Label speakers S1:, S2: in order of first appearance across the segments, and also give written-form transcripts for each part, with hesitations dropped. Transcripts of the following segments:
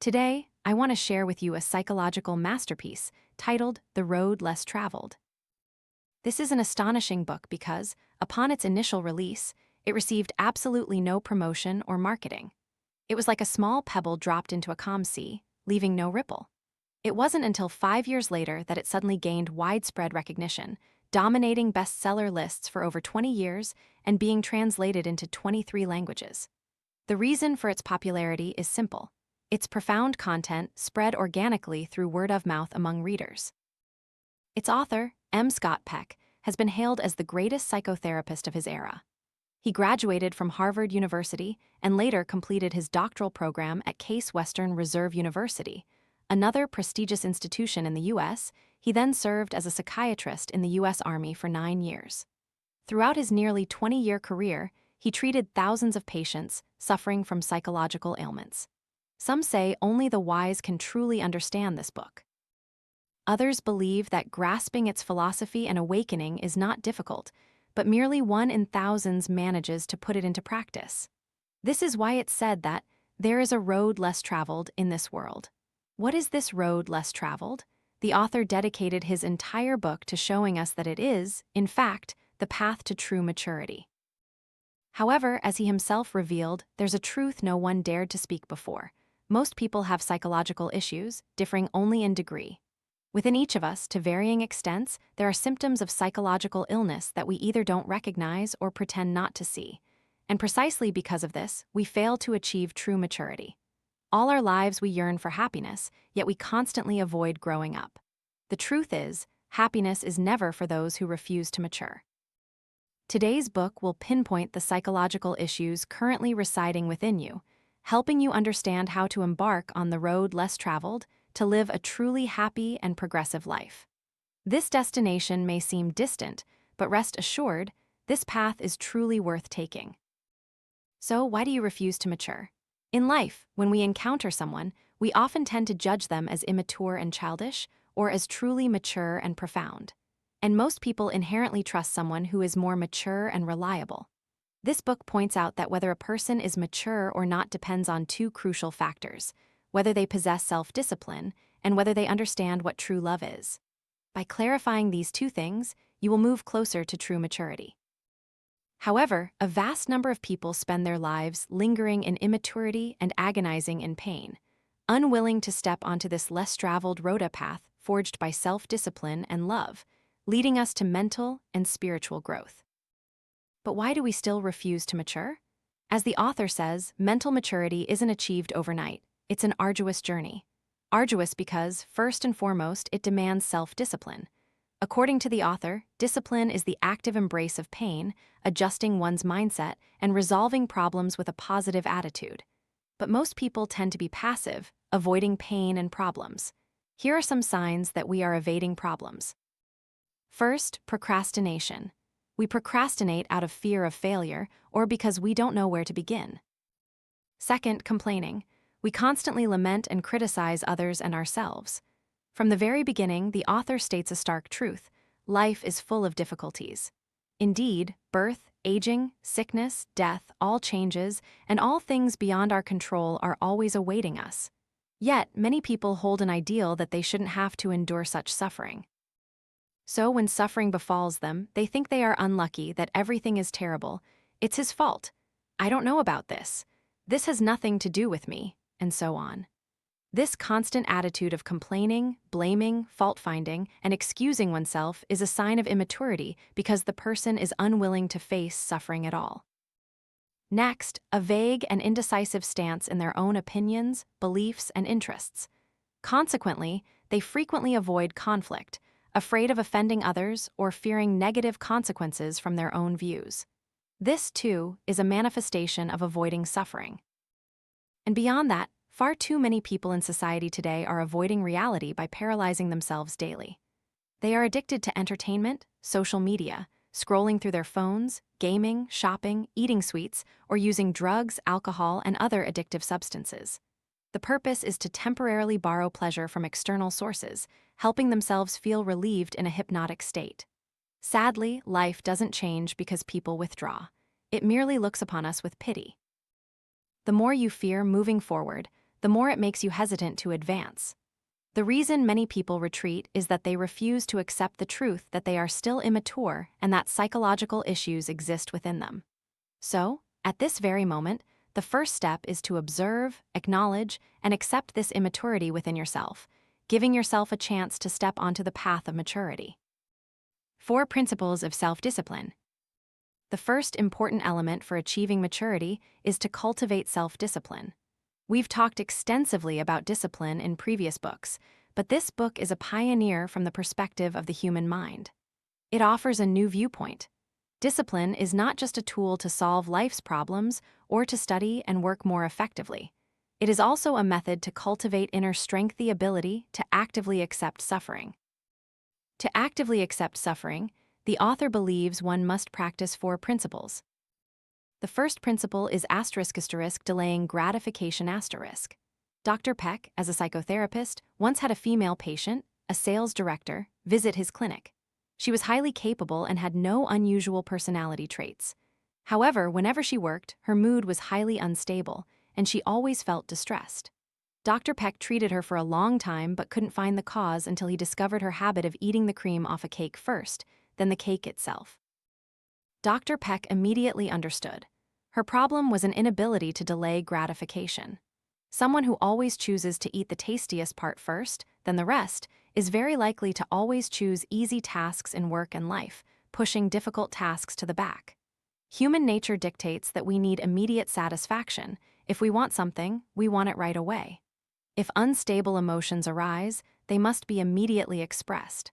S1: Today, I want to share with you a psychological masterpiece titled The Road Less Traveled. This is an astonishing book because, upon its initial release, it received absolutely no promotion or marketing. It was like a small pebble dropped into a calm sea, leaving no ripple. It wasn't until 5 years later that it suddenly gained widespread recognition, dominating bestseller lists for over 20 years and being translated into 23 languages. The reason for its popularity is simple. Its profound content spread organically through word of mouth among readers. Its author, M. Scott Peck, has been hailed as the greatest psychotherapist of his era. He graduated from Harvard University and later completed his doctoral program at Case Western Reserve University, another prestigious institution in the U.S. He then served as a psychiatrist in the U.S. Army for 9 years. Throughout his nearly 20-year career, he treated thousands of patients suffering from psychological ailments. Some say only the wise can truly understand this book. Others believe that grasping its philosophy and awakening is not difficult, but merely one in thousands manages to put it into practice. This is why it's said that there is a road less traveled in this world. What is this road less traveled? The author dedicated his entire book to showing us that it is, in fact, the path to true maturity. However, as he himself revealed, there's a truth no one dared to speak before. Most people have psychological issues, differing only in degree. Within each of us, to varying extents, there are symptoms of psychological illness that we either don't recognize or pretend not to see. And precisely because of this, we fail to achieve true maturity. All our lives we yearn for happiness, yet we constantly avoid growing up. The truth is, happiness is never for those who refuse to mature. Today's book will pinpoint the psychological issues currently residing within you, helping you understand how to embark on the road less traveled to live a truly happy and progressive life. This destination may seem distant, but rest assured, this path is truly worth taking. So, why do you refuse to mature? In life, when we encounter someone, we often tend to judge them as immature and childish, or as truly mature and profound. And most people inherently trust someone who is more mature and reliable. This book points out that whether a person is mature or not depends on two crucial factors: whether they possess self-discipline and whether they understand what true love is. By clarifying these two things, you will move closer to true maturity. However, a vast number of people spend their lives lingering in immaturity and agonizing in pain, unwilling to step onto this less traveled road path forged by self-discipline and love, leading us to mental and spiritual growth. But why do we still refuse to mature? As the author says, mental maturity isn't achieved overnight. It's an arduous journey. Arduous because, first and foremost, it demands self-discipline. According to the author, discipline is the active embrace of pain, adjusting one's mindset, and resolving problems with a positive attitude. But most people tend to be passive, avoiding pain and problems. Here are some signs that we are evading problems. First, procrastination. We procrastinate out of fear of failure or because we don't know where to begin. Second, complaining. We constantly lament and criticize others and ourselves. From the very beginning, the author states a stark truth: life is full of difficulties. Indeed, birth, aging, sickness, death, all changes, and all things beyond our control are always awaiting us. Yet, many people hold an ideal that they shouldn't have to endure such suffering. So when suffering befalls them, they think they are unlucky, that everything is terrible. It's his fault. I don't know about this. This has nothing to do with me, and so on. This constant attitude of complaining, blaming, fault-finding, and excusing oneself is a sign of immaturity because the person is unwilling to face suffering at all. Next, a vague and indecisive stance in their own opinions, beliefs, and interests. Consequently, they frequently avoid conflict, afraid of offending others or fearing negative consequences from their own views. This, too, is a manifestation of avoiding suffering. And beyond that, far too many people in society today are avoiding reality by paralyzing themselves daily. They are addicted to entertainment, social media, scrolling through their phones, gaming, shopping, eating sweets, or using drugs, alcohol, and other addictive substances. The purpose is to temporarily borrow pleasure from external sources, helping themselves feel relieved in a hypnotic state. Sadly, life doesn't change because people withdraw. It merely looks upon us with pity. The more you fear moving forward, the more it makes you hesitant to advance. The reason many people retreat is that they refuse to accept the truth that they are still immature and that psychological issues exist within them. So, at this very moment, the first step is to observe, acknowledge, and accept this immaturity within yourself, giving yourself a chance to step onto the path of maturity. 4 principles of self-discipline. The first important element for achieving maturity is to cultivate self-discipline. We've talked extensively about discipline in previous books, but this book is a pioneer from the perspective of the human mind. It offers a new viewpoint. Discipline is not just a tool to solve life's problems or to study and work more effectively. It is also a method to cultivate inner strength, the ability to actively accept suffering. To actively accept suffering, the author believes one must practice 4 principles. The first principle is delaying gratification. Dr. Peck, as a psychotherapist, once had a female patient, a sales director, visit his clinic. She was highly capable and had no unusual personality traits. However, whenever she worked, her mood was highly unstable, and she always felt distressed. Dr. Peck treated her for a long time but couldn't find the cause until he discovered her habit of eating the cream off a cake first, then the cake itself. Dr. Peck immediately understood. Her problem was an inability to delay gratification. Someone who always chooses to eat the tastiest part first, then the rest, is very likely to always choose easy tasks in work and life, pushing difficult tasks to the back. Human nature dictates that we need immediate satisfaction. If we want something, we want it right away. If unstable emotions arise, they must be immediately expressed.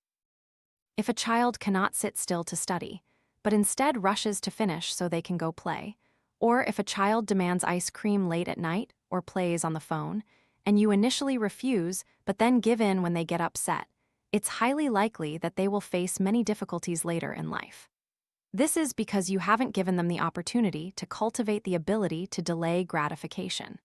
S1: If a child cannot sit still to study, but instead rushes to finish so they can go play, or if a child demands ice cream late at night or plays on the phone, and you initially refuse but then give in when they get upset, it's highly likely that they will face many difficulties later in life. This is because you haven't given them the opportunity to cultivate the ability to delay gratification.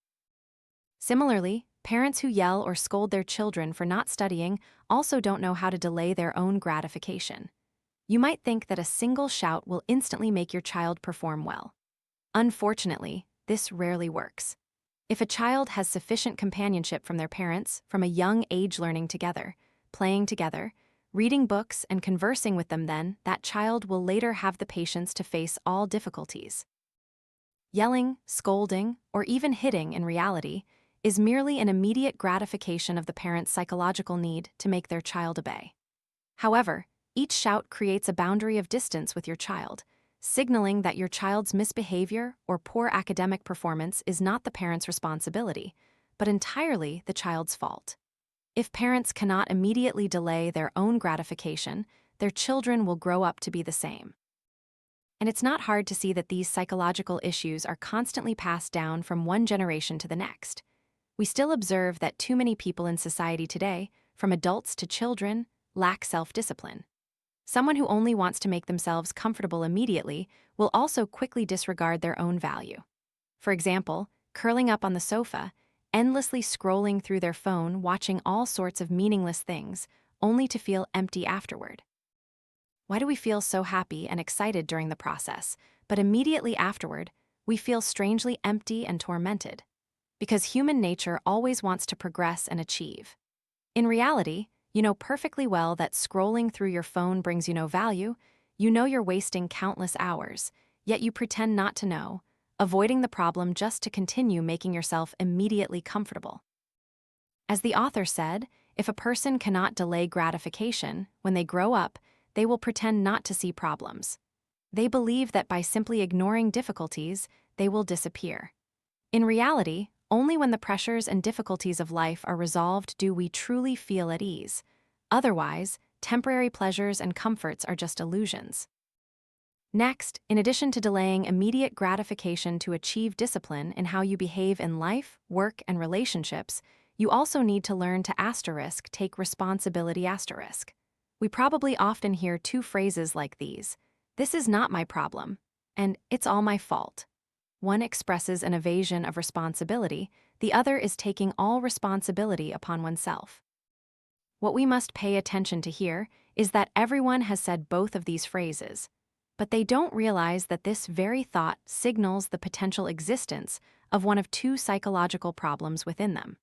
S1: Similarly, parents who yell or scold their children for not studying also don't know how to delay their own gratification. You might think that a single shout will instantly make your child perform well. Unfortunately, this rarely works. If a child has sufficient companionship from their parents from a young age, learning together, playing together, reading books and conversing with them, then that child will later have the patience to face all difficulties. Yelling, scolding, or even hitting in reality is merely an immediate gratification of the parent's psychological need to make their child obey. However, each shout creates a boundary of distance with your child, signaling that your child's misbehavior or poor academic performance is not the parent's responsibility, but entirely the child's fault. If parents cannot immediately delay their own gratification, their children will grow up to be the same. And it's not hard to see that these psychological issues are constantly passed down from one generation to the next. We still observe that too many people in society today, from adults to children, lack self-discipline. Someone who only wants to make themselves comfortable immediately will also quickly disregard their own value. For example, curling up on the sofa, endlessly scrolling through their phone, watching all sorts of meaningless things, only to feel empty afterward. Why do we feel so happy and excited during the process, but immediately afterward, we feel strangely empty and tormented? Because human nature always wants to progress and achieve. In reality, you know perfectly well that scrolling through your phone brings you no value. You know you're wasting countless hours, yet you pretend not to know, avoiding the problem just to continue making yourself immediately comfortable. As the author said, if a person cannot delay gratification, when they grow up, they will pretend not to see problems. They believe that by simply ignoring difficulties, they will disappear. In reality, only when the pressures and difficulties of life are resolved do we truly feel at ease. Otherwise, temporary pleasures and comforts are just illusions. Next, in addition to delaying immediate gratification to achieve discipline in how you behave in life, work, and relationships, you also need to learn to take responsibility. We probably often hear 2 phrases like these: "This is not my problem," and "it's all my fault." One expresses an evasion of responsibility, the other is taking all responsibility upon oneself. What we must pay attention to here is that everyone has said both of these phrases, but they don't realize that this very thought signals the potential existence of one of 2 psychological problems within them.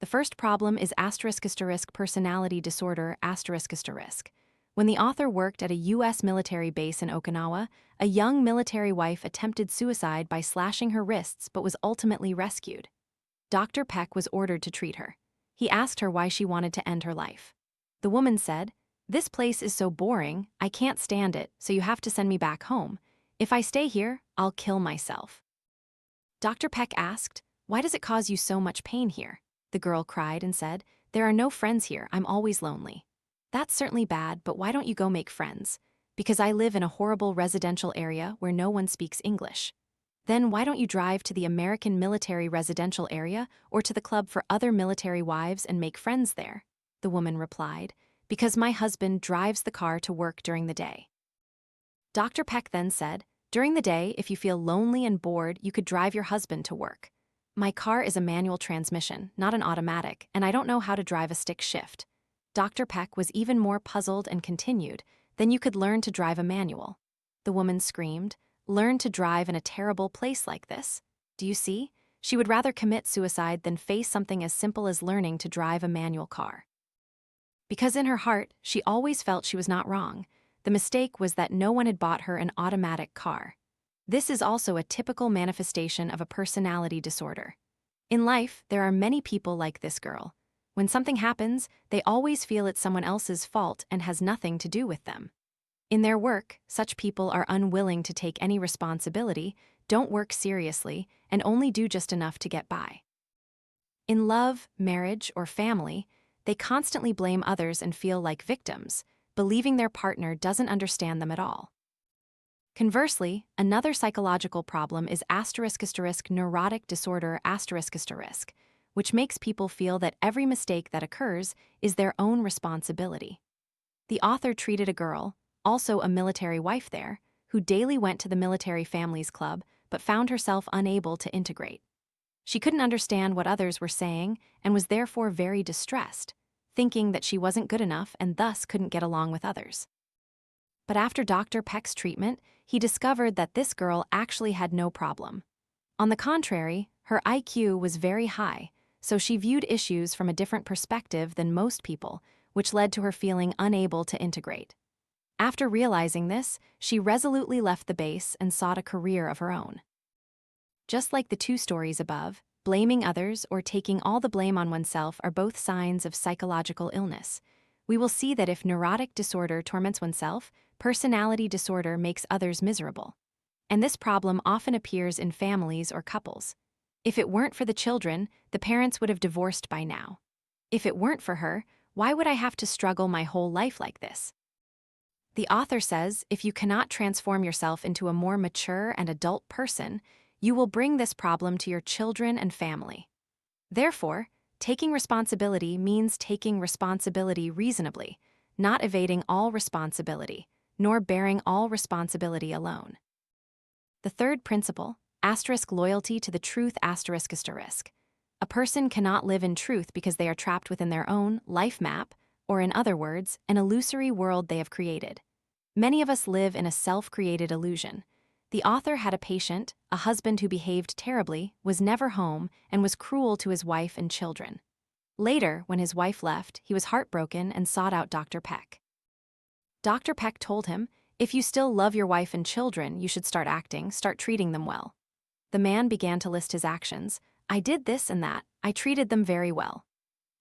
S1: The first problem is *** personality disorder ***. When the author worked at a U.S. military base in Okinawa, a young military wife attempted suicide by slashing her wrists but was ultimately rescued. Dr. Peck was ordered to treat her. He asked her why she wanted to end her life. The woman said, "This place is so boring, I can't stand it, so you have to send me back home. If I stay here, I'll kill myself." Dr. Peck asked, "Why does it cause you so much pain here?" The girl cried and said, "There are no friends here, I'm always lonely." "That's certainly bad, but why don't you go make friends?" "Because I live in a horrible residential area where no one speaks English." "Then why don't you drive to the American military residential area or to the club for other military wives and make friends there?" The woman replied, "Because my husband drives the car to work during the day." Dr. Peck then said, "During the day, if you feel lonely and bored, you could drive your husband to work. My car is a manual transmission, not an automatic, and I don't know how to drive a stick shift." Dr. Peck was even more puzzled and continued, "Then you could learn to drive a manual." The woman screamed, "Learn to drive in a terrible place like this? Do you see? She would rather commit suicide than face something as simple as learning to drive a manual car." Because in her heart, she always felt she was not wrong. The mistake was that no one had bought her an automatic car. This is also a typical manifestation of a personality disorder. In life, there are many people like this girl. When something happens, they always feel it's someone else's fault and has nothing to do with them. In their work, such people are unwilling to take any responsibility, don't work seriously, and only do just enough to get by. In love, marriage, or family, they constantly blame others and feel like victims, believing their partner doesn't understand them at all. Conversely, another psychological problem is ** neurotic disorder ***, which makes people feel that every mistake that occurs is their own responsibility. The author treated a girl, also a military wife there, who daily went to the military families club but found herself unable to integrate. She couldn't understand what others were saying and was therefore very distressed, thinking that she wasn't good enough and thus couldn't get along with others. But after Dr. Peck's treatment, he discovered that this girl actually had no problem. On the contrary, her IQ was very high, so she viewed issues from a different perspective than most people, which led to her feeling unable to integrate. After realizing this, she resolutely left the base and sought a career of her own. Just like the two stories above, blaming others or taking all the blame on oneself are both signs of psychological illness. We will see that if neurotic disorder torments oneself, personality disorder makes others miserable. And this problem often appears in families or couples. If it weren't for the children, the parents would have divorced by now. If it weren't for her, why would I have to struggle my whole life like this? The author says if you cannot transform yourself into a more mature and adult person, you will bring this problem to your children and family. Therefore, taking responsibility means taking responsibility reasonably, not evading all responsibility, nor bearing all responsibility alone. The third principle, loyalty to the truth ***. A person cannot live in truth because they are trapped within their own life map, or in other words, an illusory world they have created. Many of us live in a self-created illusion. The author had a patient, a husband who behaved terribly, was never home, and was cruel to his wife and children. Later, when his wife left, he was heartbroken and sought out Dr. Peck. Dr. Peck told him, "If you still love your wife and children, you should start treating them well." The man began to list his actions. "I did this and that, I treated them very well."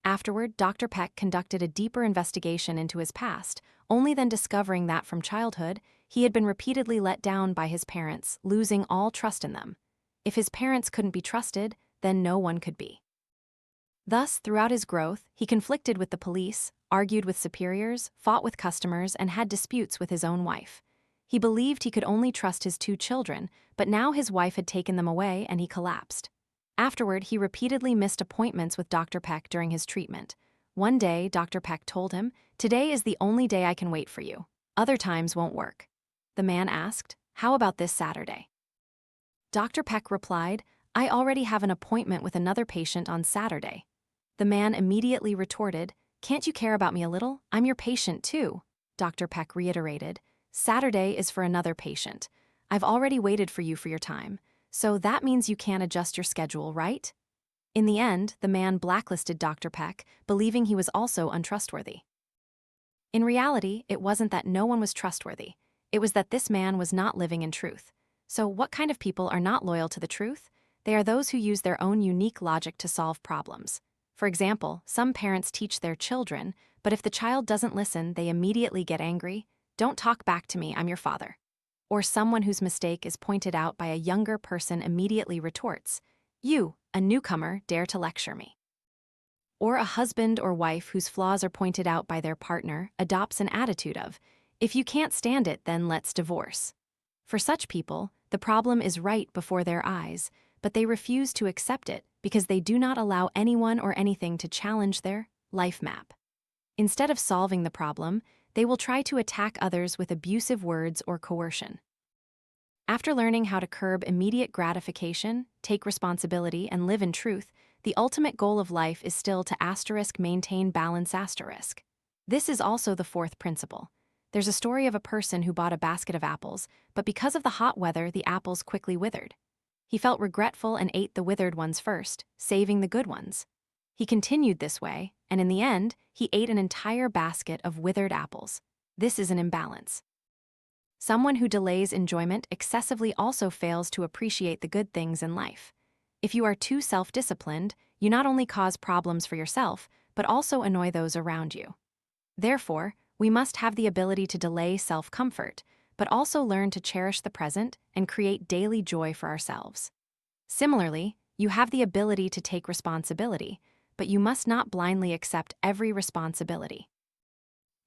S1: Afterward, Dr. Peck conducted a deeper investigation into his past, only then discovering that from childhood, he had been repeatedly let down by his parents, losing all trust in them. If his parents couldn't be trusted, then no one could be. Thus, throughout his growth, he conflicted with the police, argued with superiors, fought with customers, and had disputes with his own wife. He believed he could only trust his 2 children, but now his wife had taken them away and he collapsed. Afterward, he repeatedly missed appointments with Dr. Peck during his treatment. One day, Dr. Peck told him, "Today is the only day I can wait for you. Other times won't work." The man asked, "How about this Saturday?" Dr. Peck replied, "I already have an appointment with another patient on Saturday." The man immediately retorted, "Can't you care about me a little? I'm your patient too." Dr. Peck reiterated, "Saturday is for another patient. I've already waited for you for your time, so that means you can't adjust your schedule, right?" In the end, the man blacklisted Dr. Peck, believing he was also untrustworthy. In reality, it wasn't that no one was trustworthy. It was that this man was not living in truth. So what kind of people are not loyal to the truth? They are those who use their own unique logic to solve problems. For example, some parents teach their children, but if the child doesn't listen, they immediately get angry. Don't talk back to me, I'm your father. Or someone whose mistake is pointed out by a younger person immediately retorts, you, a newcomer, dare to lecture me. Or a husband or wife whose flaws are pointed out by their partner adopts an attitude of, if you can't stand it, then let's divorce. For such people, the problem is right before their eyes, but they refuse to accept it because they do not allow anyone or anything to challenge their life map. Instead of solving the problem, they will try to attack others with abusive words or coercion. After learning how to curb immediate gratification, take responsibility, and live in truth, the ultimate goal of life is still to maintain balance. This is also the fourth principle. There's a story of a person who bought a basket of apples, but because of the hot weather, the apples quickly withered. He felt regretful and ate the withered ones first, saving the good ones. He continued this way, and in the end, he ate an entire basket of withered apples. This is an imbalance. Someone who delays enjoyment excessively also fails to appreciate the good things in life. If you are too self-disciplined, you not only cause problems for yourself, but also annoy those around you. Therefore, we must have the ability to delay self-comfort, but also learn to cherish the present and create daily joy for ourselves. Similarly, you have the ability to take responsibility, but you must not blindly accept every responsibility.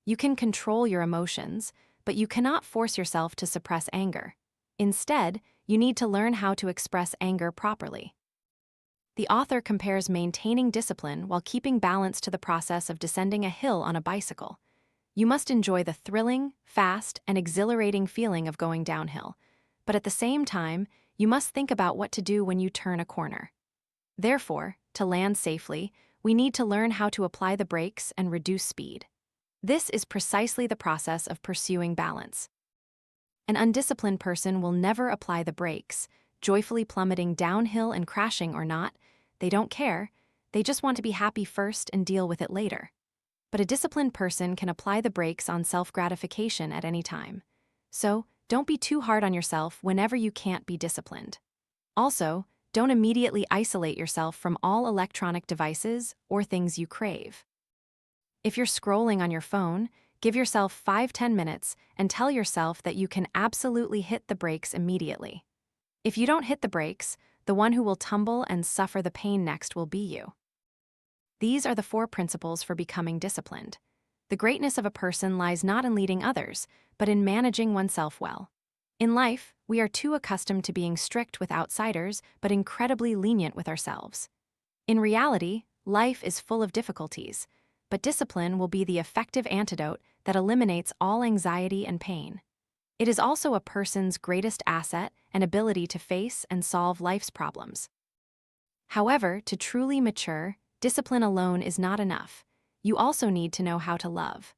S1: You can control your emotions, but you cannot force yourself to suppress anger. Instead, you need to learn how to express anger properly. The author compares maintaining discipline while keeping balance to the process of descending a hill on a bicycle. You must enjoy the thrilling, fast, and exhilarating feeling of going downhill, but at the same time, you must think about what to do when you turn a corner. Therefore, to land safely, we need to learn how to apply the brakes and reduce speed. This is precisely the process of pursuing balance. An undisciplined person will never apply the brakes, joyfully plummeting downhill and crashing or not. They don't care. They just want to be happy first and deal with it later. But a disciplined person can apply the brakes on self-gratification at any time. So, don't be too hard on yourself whenever you can't be disciplined. Also, don't immediately isolate yourself from all electronic devices or things you crave. If you're scrolling on your phone, give yourself 5-10 minutes and tell yourself that you can absolutely hit the brakes immediately. If you don't hit the brakes, the one who will tumble and suffer the pain next will be you. These are the 4 principles for becoming disciplined. The greatness of a person lies not in leading others, but in managing oneself well. In life, we are too accustomed to being strict with outsiders, but incredibly lenient with ourselves. In reality, life is full of difficulties, but discipline will be the effective antidote that eliminates all anxiety and pain. It is also a person's greatest asset and ability to face and solve life's problems. However, to truly mature, discipline alone is not enough. You also need to know how to love.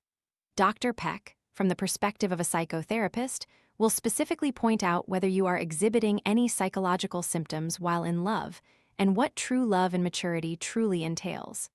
S1: Dr. Peck, from the perspective of a psychotherapist, will specifically point out whether you are exhibiting any psychological symptoms while in love and what true love and maturity truly entails.